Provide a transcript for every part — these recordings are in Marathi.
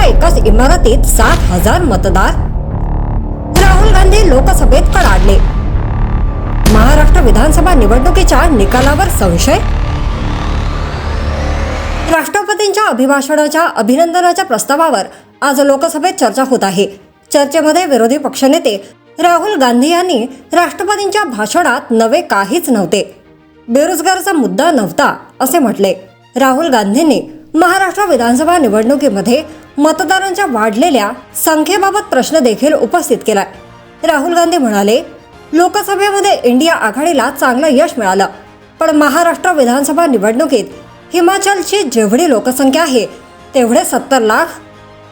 एकाच इमारतीत 7,000 मतदार. राहुल गांधी लोकसभेत कडाडले. महाराष्ट्र विधानसभा निवडणुकीच्या निकालावर संशय. राष्ट्रपतींच्या अभिभाषणाच्या अभिनंदनाच्या प्रस्तावावर आज लोकसभेत चर्चा होत आहे. चर्चेमध्ये विरोधी पक्षनेते राहुल गांधी यांनी राष्ट्रपतींच्या भाषणात नवे काहीच नव्हते, बेरोजगाराचा मुद्दा नव्हता असे म्हटले. राहुल गांधींनी महाराष्ट्र विधानसभा निवडणुकीमध्ये मतदारांच्या वाढलेल्या संख्येबाबत प्रश्न देखील उपस्थित केला. राहुल गांधी म्हणाले, लोकसभेमध्ये इंडिया आघाडीला चांगलं यश मिळालं, पण महाराष्ट्र विधानसभा निवडणुकीत हिमाचलची जेवढी लोकसंख्या आहे तेवढे 70 लाख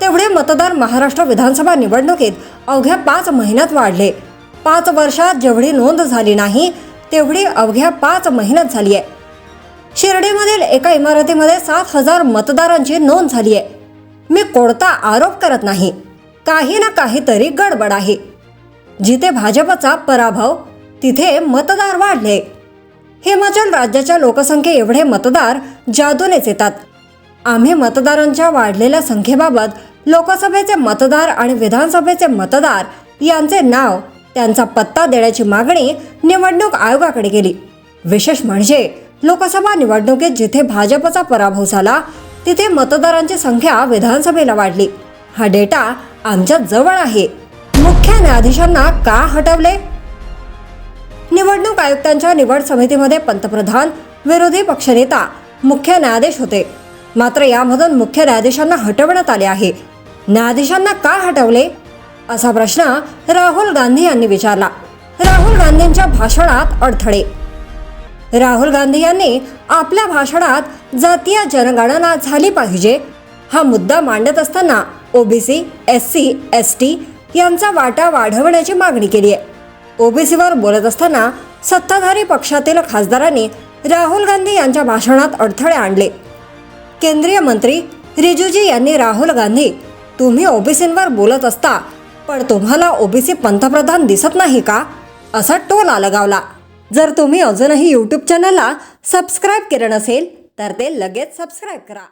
तेवढे मतदार महाराष्ट्र विधानसभा निवडणुकीत अवघ्या 5 महिन्यात वाढले. 5 वर्षात जेवढी नोंद झाली नाही तेवढी अवघ्या 5 महिन्यात झाली आहे. शिर्डीमधील एका इमारतीमध्ये 7,000 मतदारांची नोंद झाली आहे. मी कोणता आरोप करत नाही, काही ना काहीतरी गडबड आहे. जिथे भाजपचा पराभव तिथे मतदार वाढले. हिमाचल राज्याच्या लोकसंख्ये एवढे मतदार जादूनेच येतात. आम्ही मतदारांच्या वाढलेल्या संख्येबाबत लोकसभेचे मतदार आणि विधानसभेचे मतदार यांचे नाव, त्यांचा पत्ता देण्याची मागणी निवडणूक आयोगाकडे केली. विशेष म्हणजे लोकसभा निवडणुकीत जिथे भाजपचा पराभव झाला तिथे मतदारांची संख्या विधानसभेला वाढली. हा डेटा आमच्या जवळ आहे. मुख्य न्यायाधीशांना का हटवले? निवडणूक आयुक्तांच्या निवड समितीमध्ये पंतप्रधान, विरोधी पक्षनेता, मुख्य न्यायाधीश होते. मात्र यामधून मुख्य न्यायाधीशांना हटवण्यात आले आहे. न्यायाधीशांना का हटवले असा प्रश्न राहुल गांधी यांनी विचारला. राहुल गांधींच्या भाषणात अडथळे. राहुल गांधी यांनी आपल्या भाषणात जातीय जनगणना झाली पाहिजे हा मुद्दा मांडत असताना ओबीसी, SC, ST यांचा वाटा वाढवण्याची मागणी केली आहे. ओबीसीवर बोलत असताना सत्ताधारी पक्षातील खासदारांनी राहुल गांधी यांच्या भाषणात अडथळे आणले. केंद्रीय मंत्री रिजिजू यांनी राहुल गांधी, तुम्ही ओबीसींवर बोलत असता पण तुम्हाला ओबीसी पंतप्रधान दिसत नाही का असा टोला लगावला. जर तुम्ही अजूनही YouTube चॅनलला सबस्क्राईब केलं नसेल तर ते लगेच सबस्क्राईब करा.